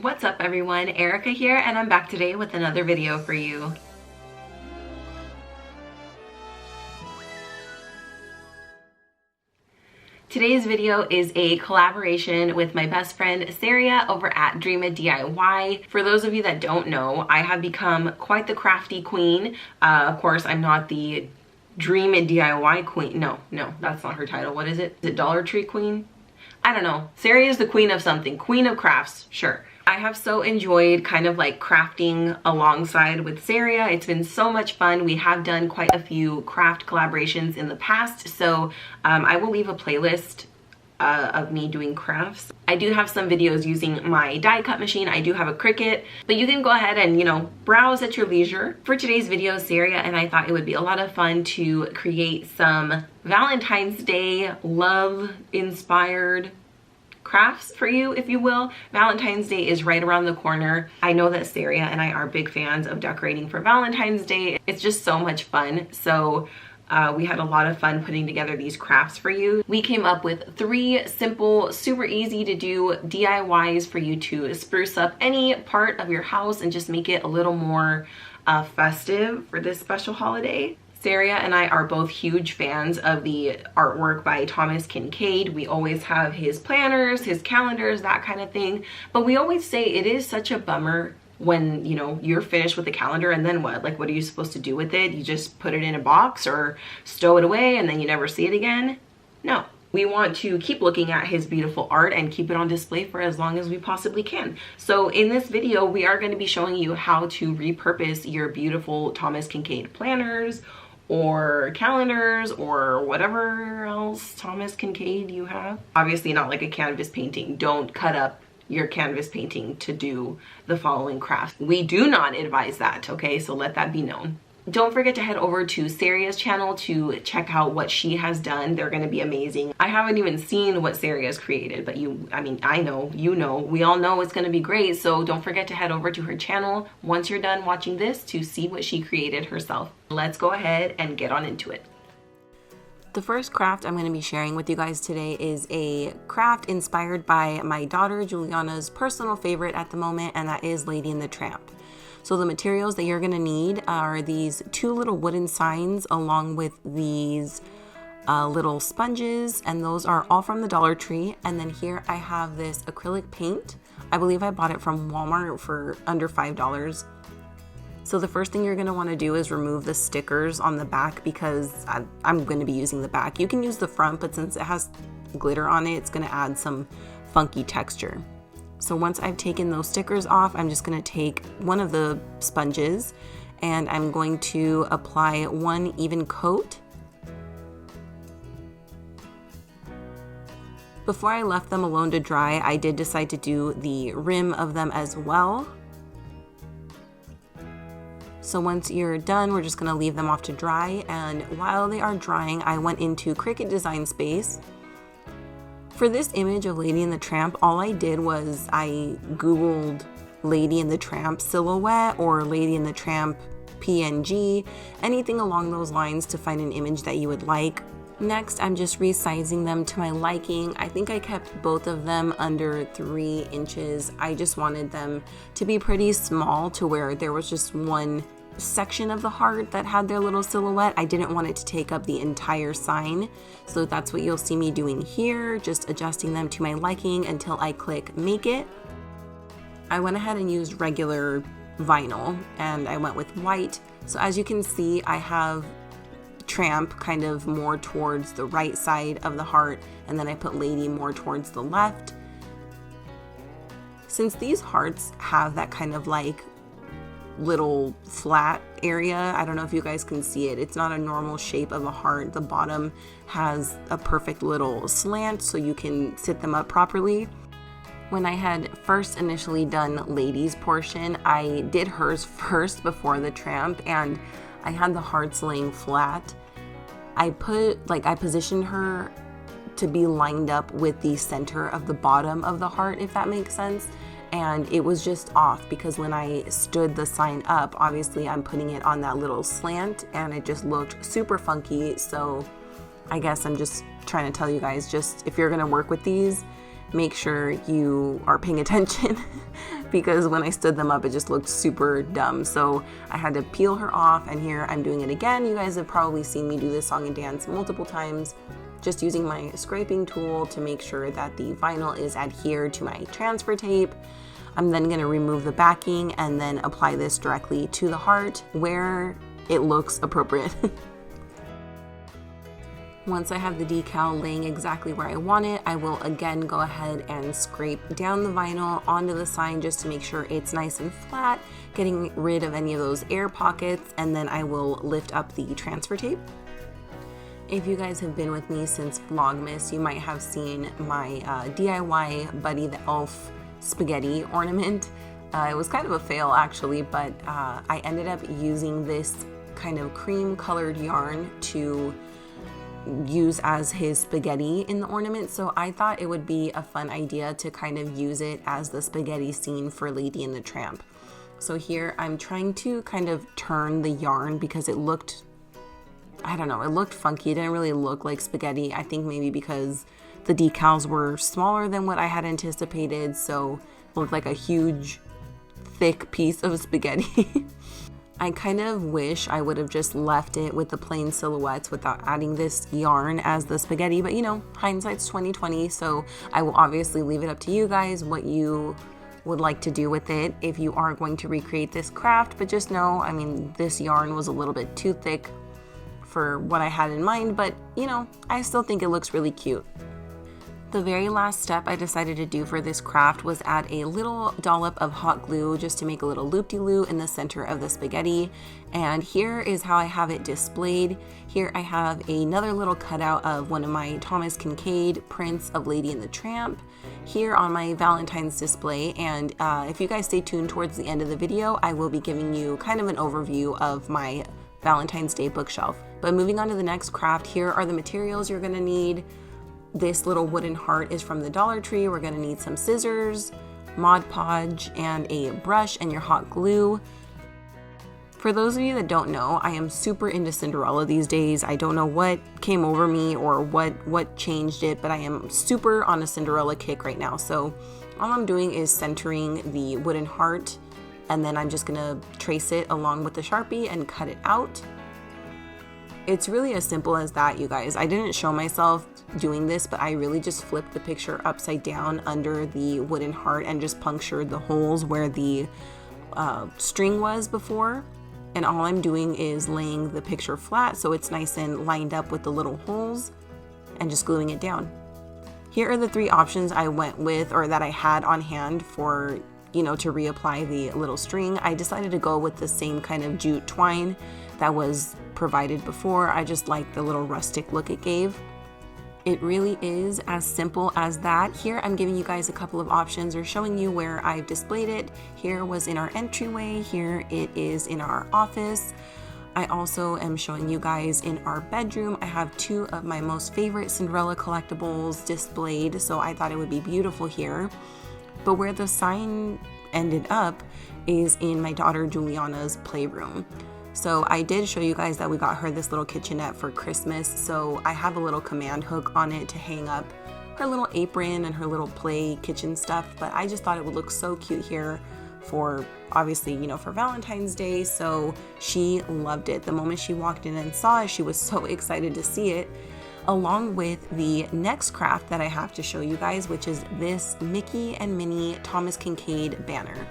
What's up everyone, Erica here, and I'm back today with another video for you. Today's video is a collaboration with my best friend Saria over at DreamItDIY. For those of you that don't know, I have become quite the crafty queen. Of course, I'm not the DreamItDIY queen. No, that's not her title. What is it? Is it Dollar Tree queen? I don't know. Saria is the queen of something. Queen of crafts, sure. I have so enjoyed kind of like crafting alongside with Saria. It's been so much fun. We have done quite a few craft collaborations in the past, so I will leave a playlist of me doing crafts. I do have some videos using my die cut machine. I do have a Cricut, but you can go ahead and, browse at your leisure. For today's video, Saria and I thought it would be a lot of fun to create some Valentine's Day love-inspired crafts for you, if you will. Valentine's Day is right around the corner. I know that Saria and I are big fans of decorating for Valentine's Day. It's just so much fun. So we had a lot of fun putting together these crafts for you. We came up with 3 simple, super easy to do DIYs for you to spruce up any part of your house and just make it a little more festive for this special holiday. Saria and I are both huge fans of the artwork by Kinkade. We always have his planners, his calendars, that kind of thing. But we always say it is such a bummer when, you're finished with the calendar and then what? Like, what are you supposed to do with it? You just put it in a box or stow it away and then you never see it again? No. We want to keep looking at his beautiful art and keep it on display for as long as we possibly can. So in this video, we are going to be showing you how to repurpose your beautiful Kinkade planners or calendars or whatever else Kinkade you have. Obviously not like a canvas painting. Don't cut up your canvas painting to do the following crafts. We do not advise that, okay? So let that be known. Don't forget to head over to Saria's channel to check out what she has done. They're gonna be amazing. I haven't even seen what Saria's created, but I know, we all know it's gonna be great. So don't forget to head over to her channel once you're done watching this to see what she created herself. Let's go ahead and get on into it. The first craft I'm going to be sharing with you guys today is a craft inspired by my daughter Juliana's personal favorite at the moment, and that is Lady and the Tramp. So the materials that you're going to need are these 2 little wooden signs along with these little sponges, and those are all from the Dollar Tree. And then here I have this acrylic paint. I believe I bought it from Walmart for under $5. So the first thing you're going to want to do is remove the stickers on the back, because I'm going to be using the back. You can use the front, but since it has glitter on it, it's going to add some funky texture. So once I've taken those stickers off, I'm just going to take one of the sponges and I'm going to apply 1 even coat. Before I left them alone to dry, I did decide to do the rim of them as well. So once you're done, we're just going to leave them off to dry, and while they are drying, I went into Cricut Design Space. For this image of Lady and the Tramp, all I did was I googled Lady and the Tramp silhouette or Lady and the Tramp PNG, anything along those lines to find an image that you would like. Next, I'm just resizing them to my liking. I think I kept both of them under 3 inches. I just wanted them to be pretty small to where there was just one section of the heart that had their little silhouette. I didn't want it to take up the entire sign. So that's what you'll see me doing here, just adjusting them to my liking until I click make it. I went ahead and used regular vinyl and I went with white. So as you can see, I have Tramp kind of more towards the right side of the heart, and then I put Lady more towards the left. Since these hearts have that kind of like little flat area, I don't know if you guys can see it, it's not a normal shape of a heart. The bottom has a perfect little slant so you can sit them up properly. When I had first initially done Lady's portion, I did hers first before the Tramp, and I had the hearts laying flat. I positioned her to be lined up with the center of the bottom of the heart, if that makes sense. And it was just off because when I stood the sign up, obviously I'm putting it on that little slant and it just looked super funky. So I guess I'm just trying to tell you guys, just if you're gonna work with these, make sure you are paying attention because when I stood them up, it just looked super dumb. So I had to peel her off, and here I'm doing it again. You guys have probably seen me do this song and dance multiple times, just using my scraping tool to make sure that the vinyl is adhered to my transfer tape. I'm then going to remove the backing and then apply this directly to the heart where it looks appropriate. Once I have the decal laying exactly where I want it, I will again go ahead and scrape down the vinyl onto the sign just to make sure it's nice and flat, getting rid of any of those air pockets, and then I will lift up the transfer tape. If you guys have been with me since Vlogmas, you might have seen my DIY Buddy the Elf spaghetti ornament. It was kind of a fail actually, but I ended up using this kind of cream colored yarn to use as his spaghetti in the ornament, so I thought it would be a fun idea to kind of use it as the spaghetti scene for Lady and the Tramp. So here I'm trying to kind of turn the yarn because it looked, I don't know, it looked funky. It didn't really look like spaghetti. I think maybe because the decals were smaller than what I had anticipated, so it looked like a huge thick piece of spaghetti. I kind of wish I would have just left it with the plain silhouettes without adding this yarn as the spaghetti, but you know, hindsight's 2020, so I will obviously leave it up to you guys what you would like to do with it if you are going to recreate this craft. But just know, I mean, this yarn was a little bit too thick for what I had in mind, but you know, I still think it looks really cute. The very last step I decided to do for this craft was add a little dollop of hot glue just to make a little loop-de-loo in the center of the spaghetti. And here is how I have it displayed. Here I have another little cutout of one of my Thomas Kinkade prints of Lady and the Tramp here on my Valentine's display. And if you guys stay tuned towards the end of the video, I will be giving you kind of an overview of my Valentine's Day bookshelf. But moving on to the next craft, here are the materials you're gonna need. This little wooden heart is from the Dollar Tree. We're gonna need some scissors, Mod Podge, and a brush and your hot glue. For those of you that don't know, I am super into Cinderella these days. I don't know what came over me or what changed it, but I am super on a Cinderella kick right now. So all I'm doing is centering the wooden heart, and then I'm just gonna trace it along with the Sharpie and cut it out. It's really as simple as that, you guys. I didn't show myself doing this, but I really just flipped the picture upside down under the wooden heart and just punctured the holes where the string was before. And all I'm doing is laying the picture flat so it's nice and lined up with the little holes and just gluing it down. Here are the three options I went with, or that I had on hand for, you know, to reapply the little string. I decided to go with the same kind of jute twine that was provided before. I just like the little rustic look it gave. It really is as simple as that. Here I'm giving you guys a couple of options or showing you where I've displayed it. Here was in our entryway, here it is in our office. I also am showing you guys in our bedroom. I have two of my most favorite Cinderella collectibles displayed, so I thought it would be beautiful here. But where the sign ended up is in my daughter Juliana's playroom. So I did show you guys that we got her this little kitchenette for Christmas. So I have a little command hook on it to hang up her little apron and her little play kitchen stuff. But I just thought it would look so cute here for, obviously, you know, for Valentine's Day. So she loved it. The moment she walked in and saw it, she was so excited to see it. Along with the next craft that I have to show you guys, which is this Mickey and Minnie Thomas Kinkade banner.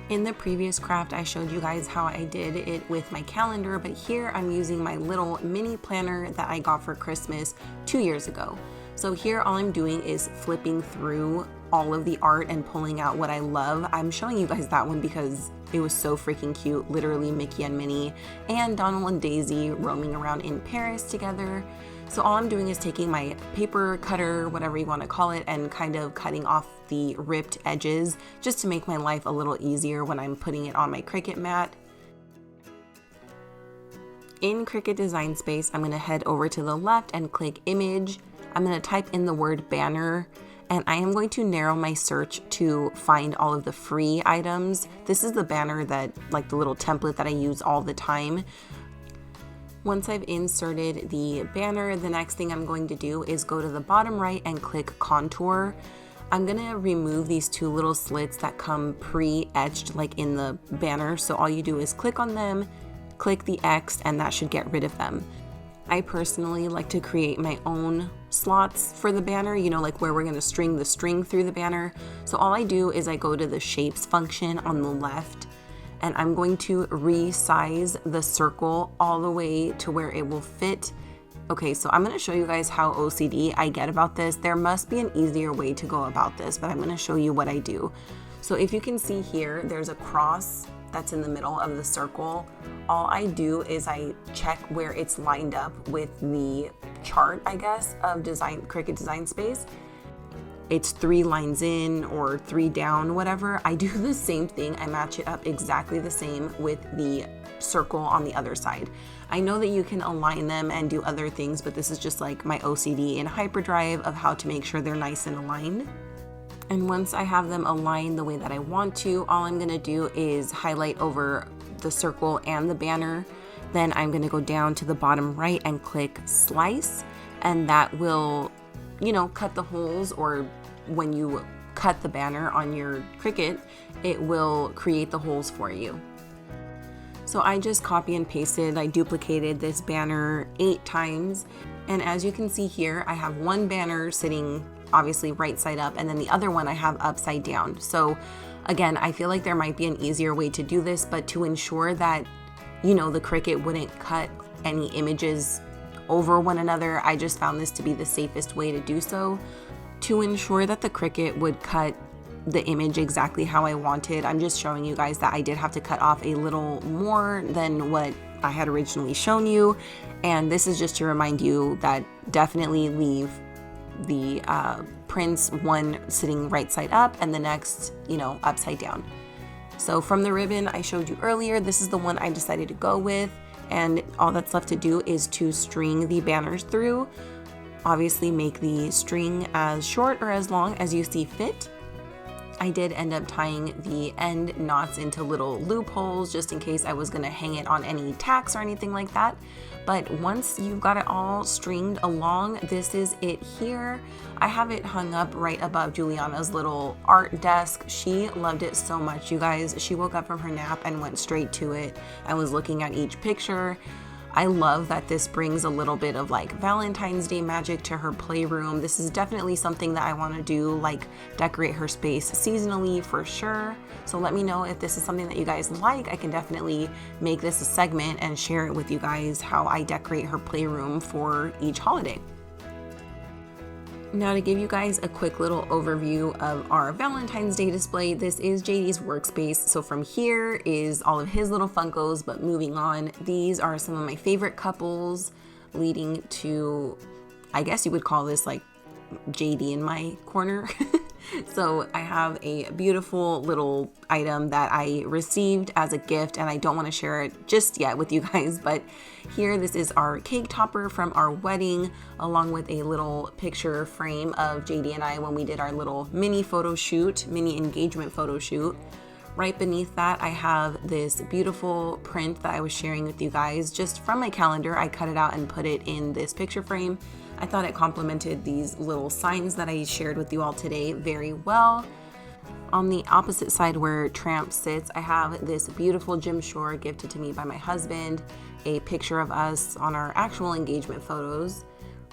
In the previous craft, I showed you guys how I did it with my calendar, but here I'm using my little mini planner that I got for Christmas 2 years ago. So here all I'm doing is flipping through all of the art and pulling out what I love. I'm showing you guys that one because it was so freaking cute, literally Mickey and Minnie and Donald and Daisy roaming around in Paris together. So all I'm doing is taking my paper cutter, whatever you want to call it, and kind of cutting off the ripped edges just to make my life a little easier when I'm putting it on my Cricut mat. In Cricut Design Space, I'm going to head over to the left and click Image. I'm going to type in the word banner, and I am going to narrow my search to find all of the free items. This is the banner that, like the little template that I use all the time. Once I've inserted the banner, the next thing I'm going to do is go to the bottom right and click Contour. I'm gonna remove these two little slits that come pre-etched like in the banner. So all you do is click on them, click the X, and that should get rid of them. I personally like to create my own slots for the banner, you know, like where we're gonna string the string through the banner. So all I do is I go to the shapes function on the left, and I'm going to resize the circle all the way to where it will fit. Okay, so I'm gonna show you guys how OCD I get about this. There must be an easier way to go about this, but I'm gonna show you what I do. So if you can see here, there's a cross that's in the middle of the circle. All I do is I check where it's lined up with the chart, I guess, of Cricut Design Space. It's 3 lines in or 3 down, whatever. I do the same thing. I match it up exactly the same with the circle on the other side. I know that you can align them and do other things, but this is just like my OCD in hyperdrive of how to make sure they're nice and aligned. And once I have them aligned the way that I want to, all I'm gonna do is highlight over the circle and the banner. Then I'm gonna go down to the bottom right and click slice, and that will, you know, cut the holes, or when you cut the banner on your Cricut, it will create the holes for you. So I just copy and pasted, I duplicated this banner 8 times. And as you can see here, I have one banner sitting obviously right side up, and then the other one I have upside down. So again, I feel like there might be an easier way to do this, but to ensure that, you know, the Cricut wouldn't cut any images over one another, I just found this to be the safest way to do so. To ensure that the Cricut would cut the image exactly how I wanted, I'm just showing you guys that I did have to cut off a little more than what I had originally shown you. And this is just to remind you that definitely leave the prints, one sitting right side up and the next, you know, upside down. So from the ribbon I showed you earlier, this is the one I decided to go with, and all that's left to do is to string the banners through. Obviously make the string as short or as long as you see fit. I did end up tying the end knots into little loopholes just in case I was gonna hang it on any tacks or anything like that. But once you've got it all stringed along, this is it here. I have it hung up right above Juliana's little art desk. She loved it so much, you guys. She woke up from her nap and went straight to it and was looking at each picture. I love that this brings a little bit of like Valentine's Day magic to her playroom. This is definitely something that I want to do, like decorate her space seasonally for sure. So let me know if this is something that you guys like. I can definitely make this a segment and share it with you guys how I decorate her playroom for each holiday. Now to give you guys a quick little overview of our Valentine's Day display, this is JD's workspace. So from here is all of his little Funkos, but moving on, these are some of my favorite couples leading to, I guess you would call this like JD in my corner. So I have a beautiful little item that I received as a gift, and I don't want to share it just yet with you guys, but here, this is our cake topper from our wedding, along with a little picture frame of JD and I when we did our little mini engagement photo shoot. Right beneath that, I have this beautiful print that I was sharing with you guys just from my calendar. I cut it out and put it in this picture frame. I thought it complemented these little signs that I shared with you all today very well. On the opposite side where Tramp sits, I have this beautiful Jim Shore gifted to me by my husband, a picture of us on our actual engagement photos.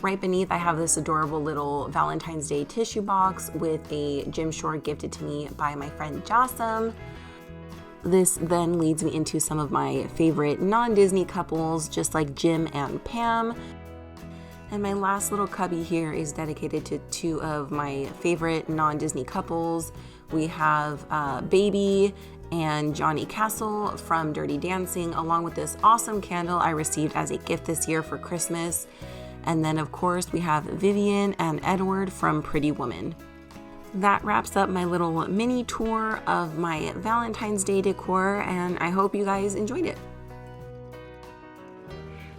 Right beneath, I have this adorable little Valentine's Day tissue box with a Jim Shore gifted to me by my friend Jossam. This then leads me into some of my favorite non-Disney couples, just like Jim and Pam. And my last little cubby here is dedicated to 2 of my favorite non-Disney couples. We have Baby and Johnny Castle from Dirty Dancing, along with this awesome candle I received as a gift this year for Christmas. And then of course we have Vivian and Edward from Pretty Woman. That wraps up my little mini tour of my Valentine's Day decor, and I hope you guys enjoyed it.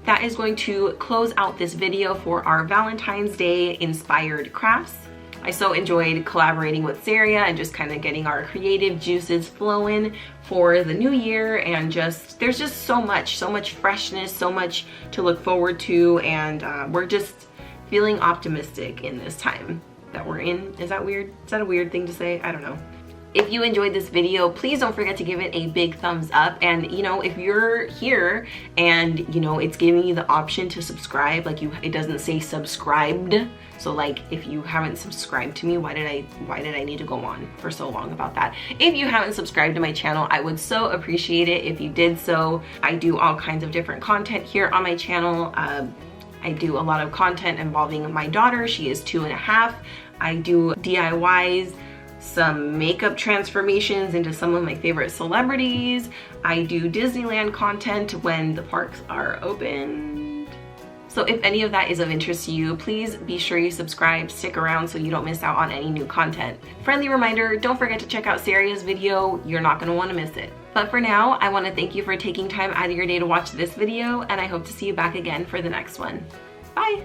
That is going to close out this video for our Valentine's Day inspired crafts. I so enjoyed collaborating with Sarah and just kind of getting our creative juices flowing for the new year, and there's just so much freshness, so much to look forward to, and we're just feeling optimistic in this time. that we're in. Is that weird? Is that a weird thing to say? I don't know. If you enjoyed this video, please don't forget to give it a big thumbs up. And you know, if you're here and you know it's giving you the option to subscribe, like it doesn't say subscribed. So like if you haven't subscribed to me, why did I need to go on for so long about that? If you haven't subscribed to my channel, I would so appreciate it if you did so. I do all kinds of different content here on my channel. I do a lot of content involving my daughter. She is 2.5. I do DIYs, some makeup transformations into some of my favorite celebrities. I do Disneyland content when the parks are open. So if any of that is of interest to you, please be sure you subscribe, stick around so you don't miss out on any new content. Friendly reminder, don't forget to check out Saria's video. You're not gonna wanna miss it. But for now, I wanna thank you for taking time out of your day to watch this video, and I hope to see you back again for the next one. Bye.